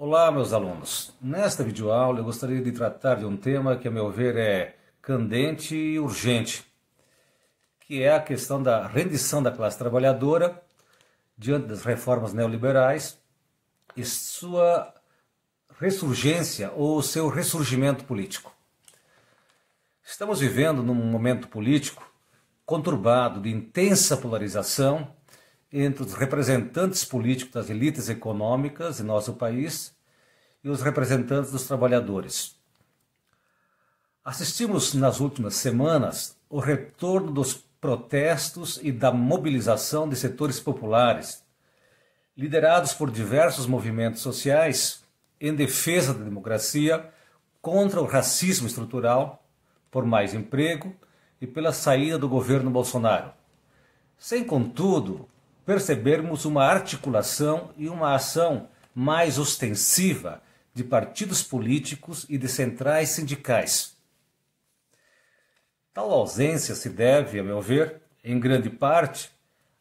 Olá, meus alunos. Nesta videoaula eu gostaria de tratar de um tema que, a meu ver, é candente e urgente, que é a questão da rendição da classe trabalhadora diante das reformas neoliberais e sua ressurgência ou seu ressurgimento político. Estamos vivendo num momento político conturbado de intensa polarização entre os representantes políticos das elites econômicas em nosso país e os representantes dos trabalhadores. Assistimos nas últimas semanas o retorno dos protestos e da mobilização de setores populares, liderados por diversos movimentos sociais em defesa da democracia, contra o racismo estrutural, por mais emprego e pela saída do governo Bolsonaro. Sem, contudo, percebermos uma articulação e uma ação mais ostensiva de partidos políticos e de centrais sindicais. Tal ausência se deve, a meu ver, em grande parte,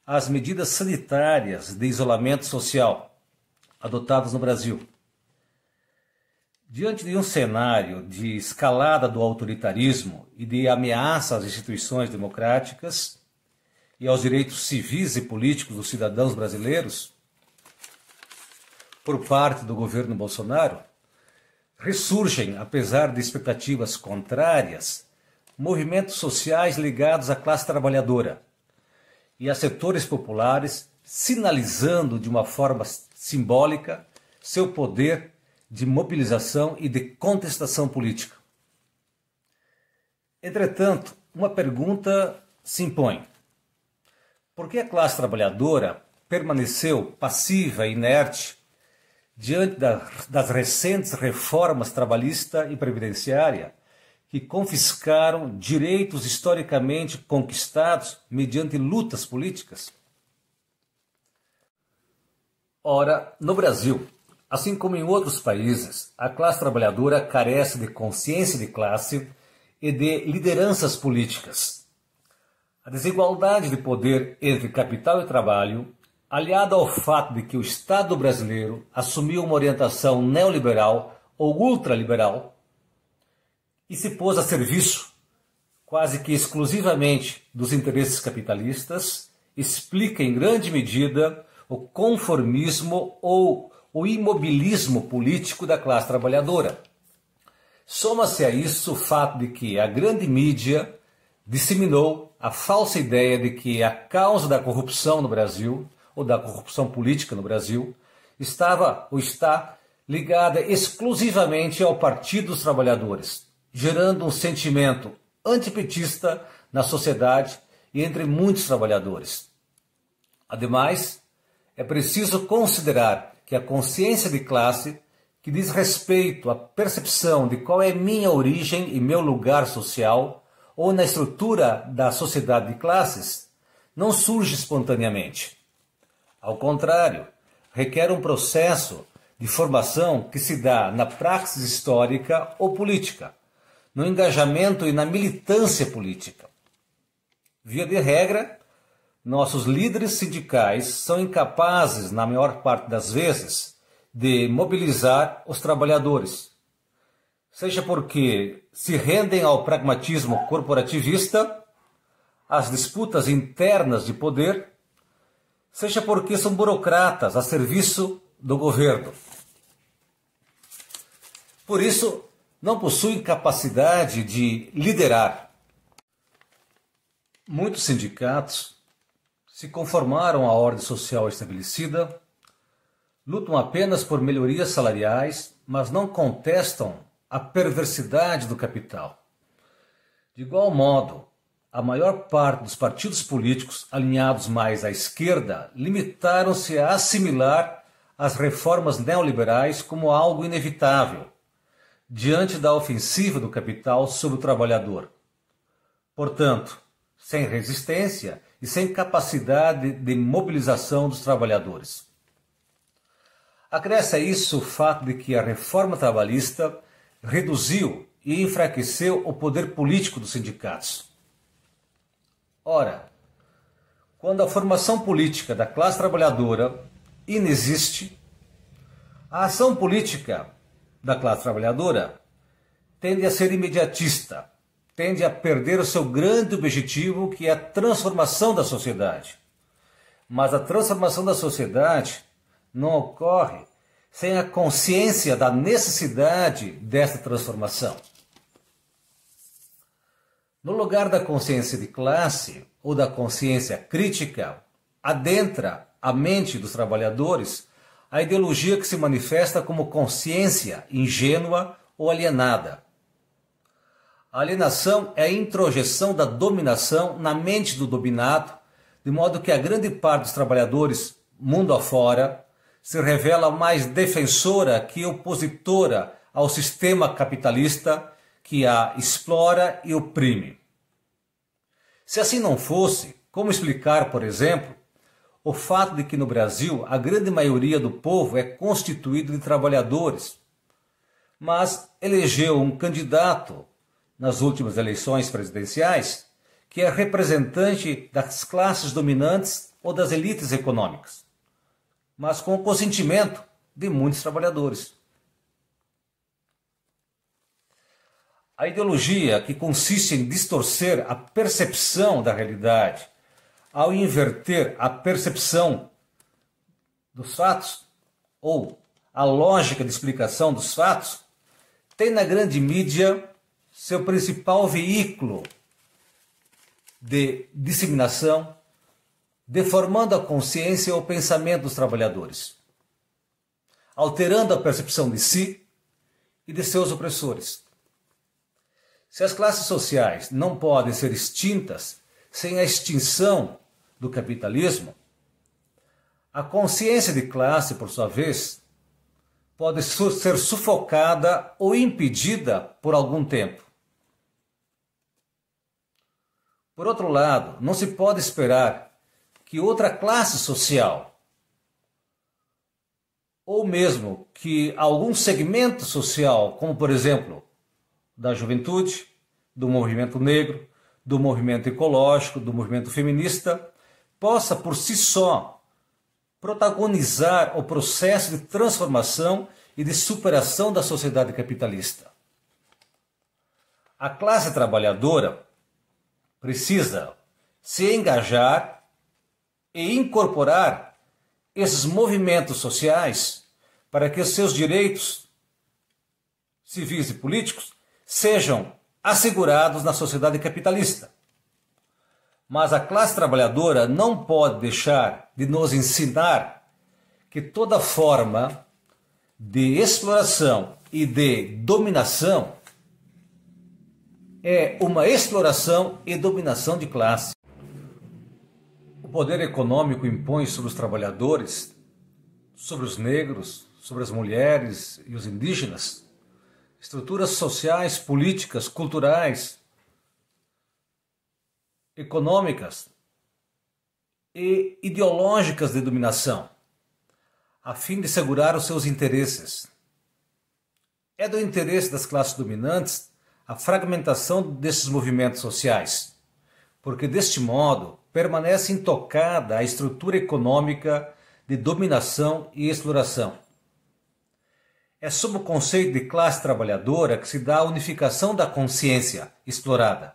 às medidas sanitárias de isolamento social adotadas no Brasil. Diante de um cenário de escalada do autoritarismo e de ameaça às instituições democráticas e aos direitos civis e políticos dos cidadãos brasileiros, por parte do governo Bolsonaro, ressurgem, apesar de expectativas contrárias, movimentos sociais ligados à classe trabalhadora e a setores populares, sinalizando de uma forma simbólica seu poder de mobilização e de contestação política. Entretanto, uma pergunta se impõe. Por que a classe trabalhadora permaneceu passiva e inerte diante das recentes reformas trabalhista e previdenciária que confiscaram direitos historicamente conquistados mediante lutas políticas? Ora, no Brasil, assim como em outros países, a classe trabalhadora carece de consciência de classe e de lideranças políticas. A desigualdade de poder entre capital e trabalho, aliada ao fato de que o Estado brasileiro assumiu uma orientação neoliberal ou ultraliberal e se pôs a serviço, quase que exclusivamente, dos interesses capitalistas, explica em grande medida o conformismo ou o imobilismo político da classe trabalhadora. Soma-se a isso o fato de que a grande mídia disseminou a falsa ideia de que a causa da corrupção no Brasil, ou da corrupção política no Brasil, estava ou está ligada exclusivamente ao Partido dos Trabalhadores, gerando um sentimento antipetista na sociedade e entre muitos trabalhadores. Ademais, é preciso considerar que a consciência de classe, que diz respeito à percepção de qual é minha origem e meu lugar social, ou na estrutura da sociedade de classes, não surge espontaneamente. Ao contrário, requer um processo de formação que se dá na praxis histórica ou política, no engajamento e na militância política. Via de regra, nossos líderes sindicais são incapazes, na maior parte das vezes, de mobilizar os trabalhadores, seja porque se rendem ao pragmatismo corporativista, às disputas internas de poder, seja porque são burocratas a serviço do governo. Por isso, não possuem capacidade de liderar. Muitos sindicatos se conformaram à ordem social estabelecida, lutam apenas por melhorias salariais, mas não contestam a perversidade do capital. De igual modo, a maior parte dos partidos políticos alinhados mais à esquerda limitaram-se a assimilar as reformas neoliberais como algo inevitável, diante da ofensiva do capital sobre o trabalhador. Portanto, sem resistência e sem capacidade de mobilização dos trabalhadores. Acresce a isso o fato de que a reforma trabalhista reduziu e enfraqueceu o poder político dos sindicatos. Ora, quando a formação política da classe trabalhadora inexiste, A ação política da classe trabalhadora tende a ser imediatista, tende a perder o seu grande objetivo, que é a transformação da sociedade. Mas a transformação da sociedade não ocorre sem a consciência da necessidade dessa transformação. No lugar da consciência de classe ou da consciência crítica, adentra a mente dos trabalhadores a ideologia que se manifesta como consciência ingênua ou alienada. A alienação é a introjeção da dominação na mente do dominado, de modo que a grande parte dos trabalhadores, mundo afora, se revela mais defensora que opositora ao sistema capitalista que a explora e oprime. Se assim não fosse, como explicar, por exemplo, o fato de que no Brasil a grande maioria do povo é constituído de trabalhadores, mas elegeu um candidato nas últimas eleições presidenciais que é representante das classes dominantes ou das elites econômicas, mas com o consentimento de muitos trabalhadores. A ideologia, que consiste em distorcer a percepção da realidade, ao inverter a percepção dos fatos, ou a lógica de explicação dos fatos, tem na grande mídia seu principal veículo de disseminação, deformando a consciência ou o pensamento dos trabalhadores, alterando a percepção de si e de seus opressores. Se as classes sociais não podem ser extintas sem a extinção do capitalismo, a consciência de classe, por sua vez, pode ser sufocada ou impedida por algum tempo. Por outro lado, não se pode esperar que outra classe social, ou mesmo que algum segmento social, como por exemplo da juventude, do movimento negro, do movimento ecológico, do movimento feminista, possa por si só protagonizar o processo de transformação e de superação da sociedade capitalista. A classe trabalhadora precisa se engajar e incorporar esses movimentos sociais para que os seus direitos civis e políticos sejam assegurados na sociedade capitalista. Mas a classe trabalhadora não pode deixar de nos ensinar que toda forma de exploração e de dominação é uma exploração e dominação de classe. O poder econômico impõe sobre os trabalhadores, sobre os negros, sobre as mulheres e os indígenas, estruturas sociais, políticas, culturais, econômicas e ideológicas de dominação, a fim de segurar os seus interesses. É do interesse das classes dominantes a fragmentação desses movimentos sociais, porque deste modo permanece intocada a estrutura econômica de dominação e exploração. É sob o conceito de classe trabalhadora que se dá a unificação da consciência explorada,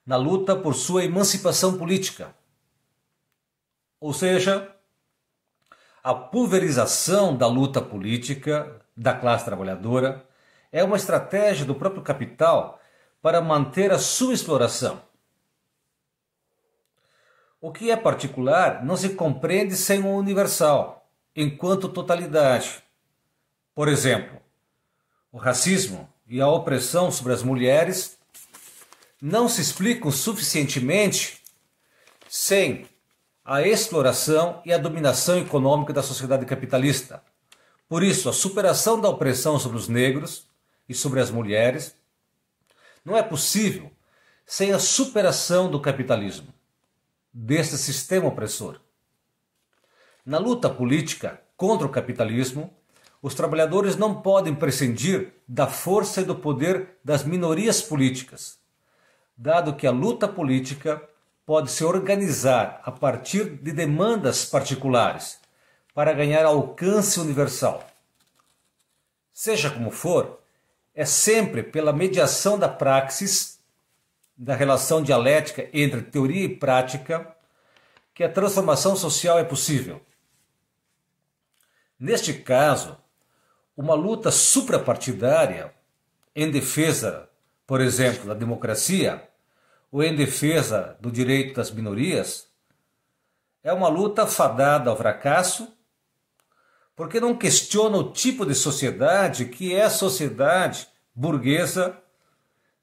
na luta por sua emancipação política. Ou seja, a pulverização da luta política da classe trabalhadora é uma estratégia do próprio capital para manter a sua exploração. O que é particular não se compreende sem o universal, enquanto totalidade. Por exemplo, o racismo e a opressão sobre as mulheres não se explicam suficientemente sem a exploração e a dominação econômica da sociedade capitalista. Por isso, a superação da opressão sobre os negros e sobre as mulheres não é possível sem a superação do capitalismo, deste sistema opressor. Na luta política contra o capitalismo, os trabalhadores não podem prescindir da força e do poder das minorias políticas, dado que a luta política pode se organizar a partir de demandas particulares para ganhar alcance universal. Seja como for, é sempre pela mediação da praxis, da relação dialética entre teoria e prática, que a transformação social é possível. Neste caso, uma luta suprapartidária em defesa, por exemplo, da democracia ou em defesa do direito das minorias, é uma luta fadada ao fracasso, porque não questiona o tipo de sociedade que é a sociedade burguesa,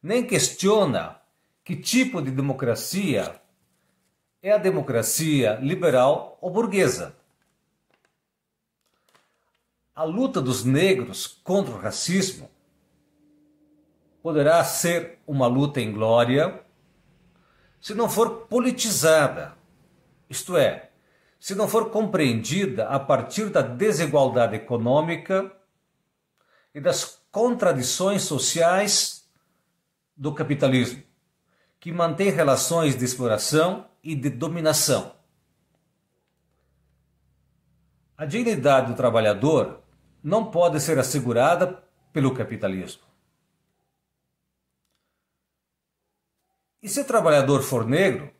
nem questiona que tipo de democracia é a democracia liberal ou burguesa. A luta dos negros contra o racismo poderá ser uma luta em glória se não for politizada, isto é, se não for compreendida a partir da desigualdade econômica e das contradições sociais do capitalismo, que mantém relações de exploração e de dominação. A dignidade do trabalhador não pode ser assegurada pelo capitalismo. E se o trabalhador for negro,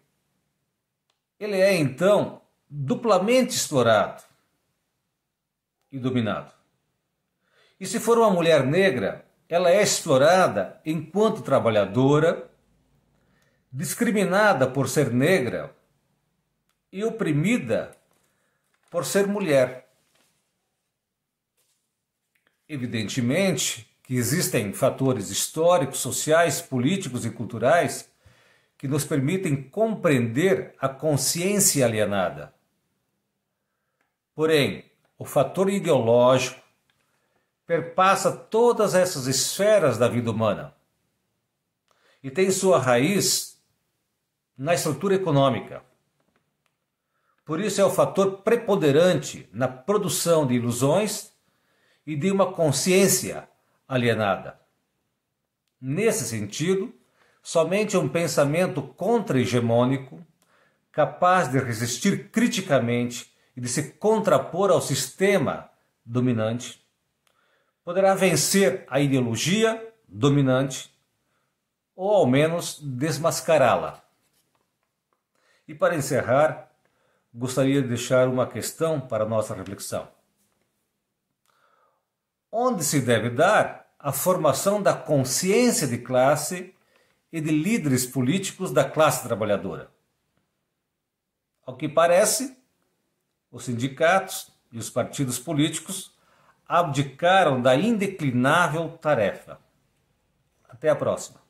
ele é então duplamente explorado e dominado. E se for uma mulher negra, ela é explorada enquanto trabalhadora, discriminada por ser negra e oprimida por ser mulher. Evidentemente que existem fatores históricos, sociais, políticos e culturais que nos permitem compreender a consciência alienada. Porém, o fator ideológico perpassa todas essas esferas da vida humana e tem sua raiz na estrutura econômica. Por isso é o fator preponderante na produção de ilusões e de uma consciência alienada. Nesse sentido, somente um pensamento contra-hegemônico, capaz de resistir criticamente e de se contrapor ao sistema dominante, poderá vencer a ideologia dominante ou ao menos desmascará-la. E para encerrar, gostaria de deixar uma questão para a nossa reflexão. Onde se deve dar a formação da consciência de classe e de líderes políticos da classe trabalhadora? Ao que parece, os sindicatos e os partidos políticos abdicaram da indeclinável tarefa. Até a próxima.